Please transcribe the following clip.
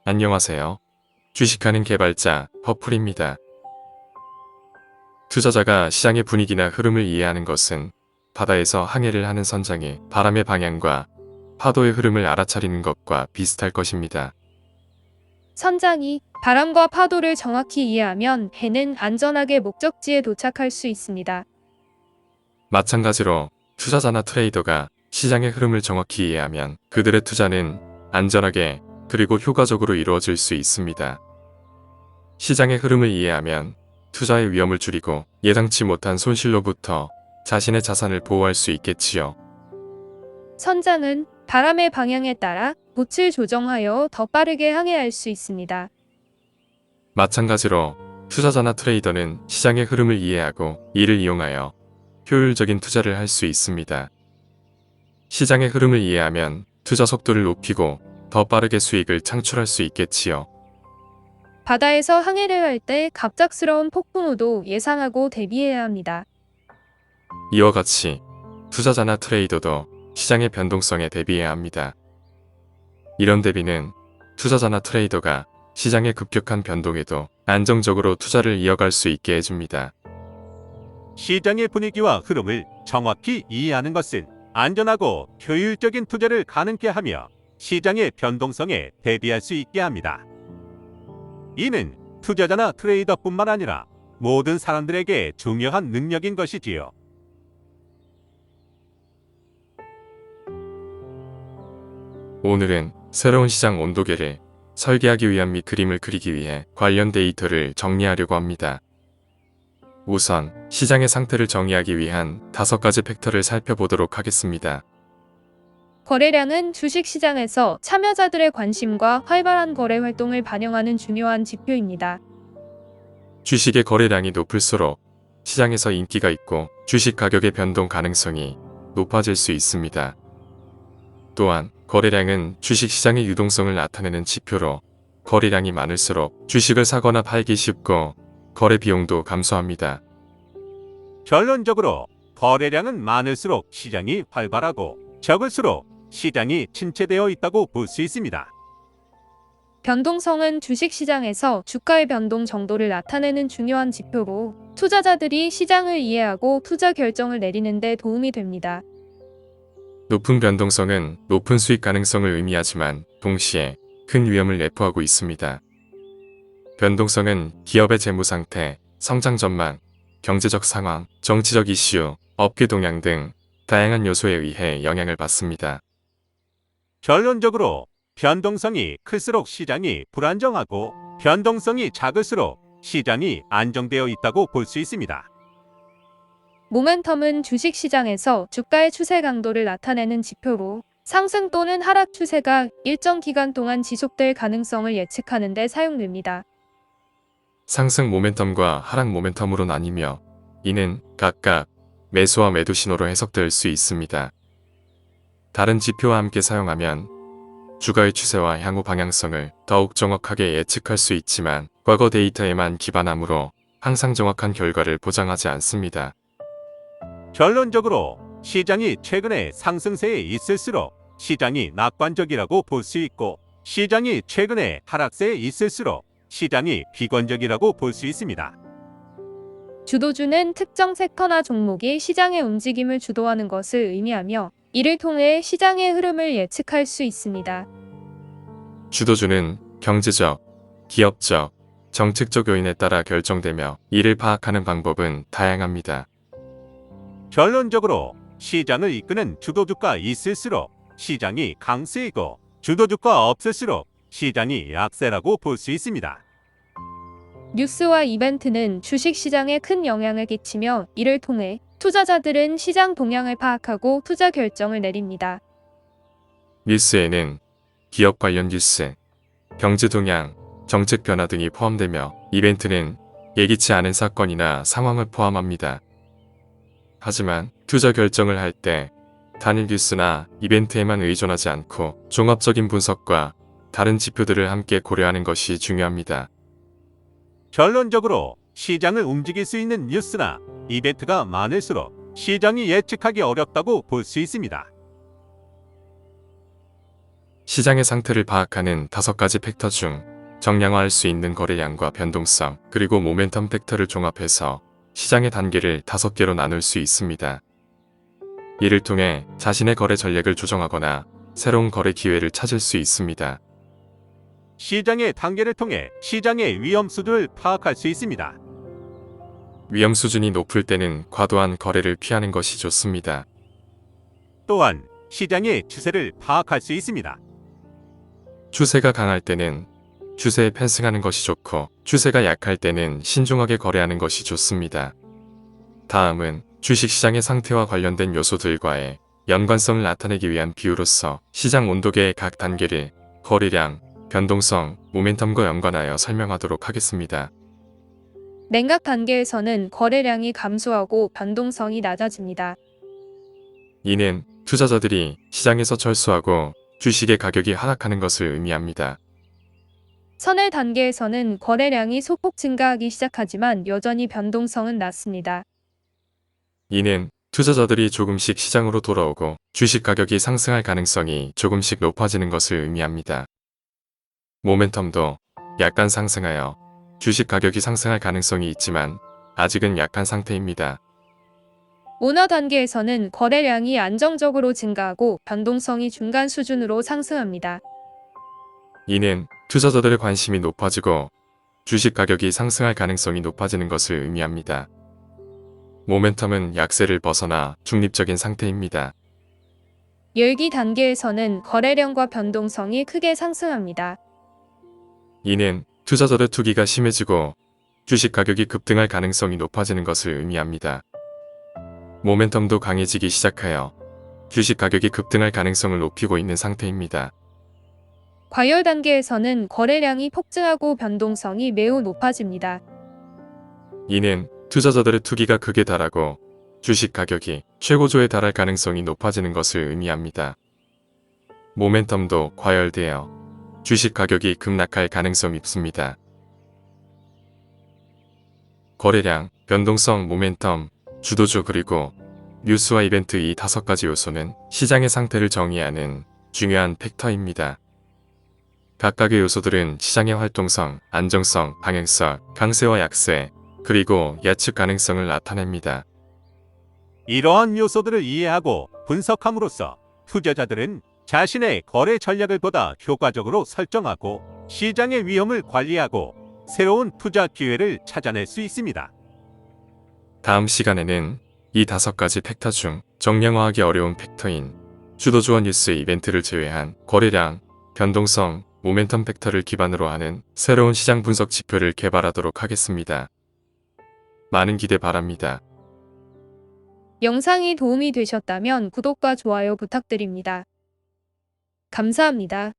안녕하세요. 주식하는 개발자 퍼플입니다. 투자자가 시장의 분위기나 흐름을 이해하는 것은 바다에서 항해를 하는 선장이 바람의 방향과 파도의 흐름을 알아차리는 것과 비슷할 것입니다. 선장이 바람과 파도를 정확히 이해하면 배는 안전하게 목적지에 도착할 수 있습니다. 마찬가지로 투자자나 트레이더가 시장의 흐름을 정확히 이해하면 그들의 투자는 안전하게 그리고 효과적으로 이루어질 수 있습니다. 시장의 흐름을 이해하면 투자의 위험을 줄이고 예상치 못한 손실로부터 자신의 자산을 보호할 수 있겠지요. 선장은 바람의 방향에 따라 돛을 조정하여 더 빠르게 항해할 수 있습니다. 마찬가지로 투자자나 트레이더는 시장의 흐름을 이해하고 이를 이용하여 효율적인 투자를 할 수 있습니다. 시장의 흐름을 이해하면 투자 속도를 높이고 더 빠르게 수익을 창출할 수 있겠지요. 바다에서 항해를 할 때 갑작스러운 폭풍우도 예상하고 대비해야 합니다. 이와 같이 투자자나 트레이더도 시장의 변동성에 대비해야 합니다. 이런 대비는 투자자나 트레이더가 시장의 급격한 변동에도 안정적으로 투자를 이어갈 수 있게 해줍니다. 시장의 분위기와 흐름을 정확히 이해하는 것은 안전하고 효율적인 투자를 가능케 하며 시장의 변동성에 대비할 수 있게 합니다. 이는 투자자나 트레이더뿐만 아니라 모든 사람들에게 중요한 능력인 것이지요. 오늘은 새로운 시장 온도계를 설계하기 위한 및 그림을 그리기 위해 관련 데이터를 정리하려고 합니다. 우선 시장의 상태를 정의하기 위한 5가지 팩터를 살펴보도록 하겠습니다. 거래량은 주식시장에서 참여자들의 관심과 활발한 거래 활동을 반영하는 중요한 지표입니다. 주식의 거래량이 높을수록 시장에서 인기가 있고 주식 가격의 변동 가능성이 높아질 수 있습니다. 또한 거래량은 주식시장의 유동성을 나타내는 지표로 거래량이 많을수록 주식을 사거나 팔기 쉽고 거래 비용도 감소합니다. 결론적으로 거래량은 많을수록 시장이 활발하고 적을수록 시장이 침체되어 있다고 볼 수 있습니다. 변동성은 주식시장에서 주가의 변동 정도를 나타내는 중요한 지표로 투자자들이 시장을 이해하고 투자 결정을 내리는 데 도움이 됩니다. 높은 변동성은 높은 수익 가능성을 의미하지만 동시에 큰 위험을 내포하고 있습니다. 변동성은 기업의 재무 상태, 성장 전망, 경제적 상황, 정치적 이슈, 업계 동향 등 다양한 요소에 의해 영향을 받습니다. 결론적으로 변동성이 클수록 시장이 불안정하고 변동성이 작을수록 시장이 안정되어 있다고 볼 수 있습니다. 모멘텀은 주식시장에서 주가의 추세 강도를 나타내는 지표로 상승 또는 하락 추세가 일정 기간 동안 지속될 가능성을 예측하는 데 사용됩니다. 상승 모멘텀과 하락 모멘텀으로 나뉘며 이는 각각 매수와 매도 신호로 해석될 수 있습니다. 다른 지표와 함께 사용하면 주가의 추세와 향후 방향성을 더욱 정확하게 예측할 수 있지만 과거 데이터에만 기반하므로 항상 정확한 결과를 보장하지 않습니다. 결론적으로 시장이 최근에 상승세에 있을수록 시장이 낙관적이라고 볼 수 있고 시장이 최근에 하락세에 있을수록 시장이 비관적이라고 볼 수 있습니다. 주도주는 특정 섹터나 종목이 시장의 움직임을 주도하는 것을 의미하며 이를 통해 시장의 흐름을 예측할 수 있습니다. 주도주는 경제적, 기업적, 정책적 요인에 따라 결정되며 이를 파악하는 방법은 다양합니다. 결론적으로 시장을 이끄는 주도주가 있을수록 시장이 강세이고 주도주가 없을수록 시장이 약세라고 볼 수 있습니다. 뉴스와 이벤트는 주식시장에 큰 영향을 끼치며 이를 통해 투자자들은 시장 동향을 파악하고 투자 결정을 내립니다. 뉴스에는 기업 관련 뉴스, 경제 동향, 정책 변화 등이 포함되며 이벤트는 예기치 않은 사건이나 상황을 포함합니다. 하지만 투자 결정을 할 때 단일 뉴스나 이벤트에만 의존하지 않고 종합적인 분석과 다른 지표들을 함께 고려하는 것이 중요합니다. 결론적으로 시장을 움직일 수 있는 뉴스나 이벤트가 많을수록 시장이 예측하기 어렵다고 볼 수 있습니다. 시장의 상태를 파악하는 5가지 팩터 중 정량화할 수 있는 거래량과 변동성, 그리고 모멘텀 팩터를 종합해서 시장의 단계를 5개로 나눌 수 있습니다. 이를 통해 자신의 거래 전략을 조정하거나 새로운 거래 기회를 찾을 수 있습니다. 시장의 단계를 통해 시장의 위험 수준을 파악할 수 있습니다. 위험 수준이 높을 때는 과도한 거래를 피하는 것이 좋습니다. 또한 시장의 추세를 파악할 수 있습니다. 추세가 강할 때는 추세에 편승하는 것이 좋고, 추세가 약할 때는 신중하게 거래하는 것이 좋습니다. 다음은 주식시장의 상태와 관련된 요소들과의 연관성을 나타내기 위한 비유로서 시장 온도계의 각 단계를 거래량, 변동성, 모멘텀과 연관하여 설명하도록 하겠습니다. 냉각 단계에서는 거래량이 감소하고 변동성이 낮아집니다. 이는 투자자들이 시장에서 철수하고 주식의 가격이 하락하는 것을 의미합니다. 선행 단계에서는 거래량이 소폭 증가하기 시작하지만 여전히 변동성은 낮습니다. 이는 투자자들이 조금씩 시장으로 돌아오고 주식 가격이 상승할 가능성이 조금씩 높아지는 것을 의미합니다. 모멘텀도 약간 상승하여 주식 가격이 상승할 가능성이 있지만 아직은 약한 상태입니다. 온화 단계에서는 거래량이 안정적으로 증가하고 변동성이 중간 수준으로 상승합니다. 이는 투자자들의 관심이 높아지고 주식 가격이 상승할 가능성이 높아지는 것을 의미합니다. 모멘텀은 약세를 벗어나 중립적인 상태입니다. 열기 단계에서는 거래량과 변동성이 크게 상승합니다. 이는 투자자들의 투기가 심해지고 주식 가격이 급등할 가능성이 높아지는 것을 의미합니다. 모멘텀도 강해지기 시작하여 주식 가격이 급등할 가능성을 높이고 있는 상태입니다. 과열 단계에서는 거래량이 폭증하고 변동성이 매우 높아집니다. 이는 투자자들의 투기가 극에 달하고 주식 가격이 최고조에 달할 가능성이 높아지는 것을 의미합니다. 모멘텀도 과열되어 주식 가격이 급락할 가능성이 있습니다. 거래량, 변동성, 모멘텀, 주도주 그리고 뉴스와 이벤트 이 5가지 요소는 시장의 상태를 정의하는 중요한 팩터입니다. 각각의 요소들은 시장의 활동성, 안정성, 방향성, 강세와 약세, 그리고 예측 가능성을 나타냅니다. 이러한 요소들을 이해하고 분석함으로써 투자자들은 자신의 거래 전략을 보다 효과적으로 설정하고 시장의 위험을 관리하고 새로운 투자 기회를 찾아낼 수 있습니다. 다음 시간에는 이 5가지 팩터 중 정량화하기 어려운 팩터인 주도주와 뉴스 이벤트를 제외한 거래량, 변동성, 모멘텀 팩터를 기반으로 하는 새로운 시장 분석 지표를 개발하도록 하겠습니다. 많은 기대 바랍니다. 영상이 도움이 되셨다면 구독과 좋아요 부탁드립니다. 감사합니다.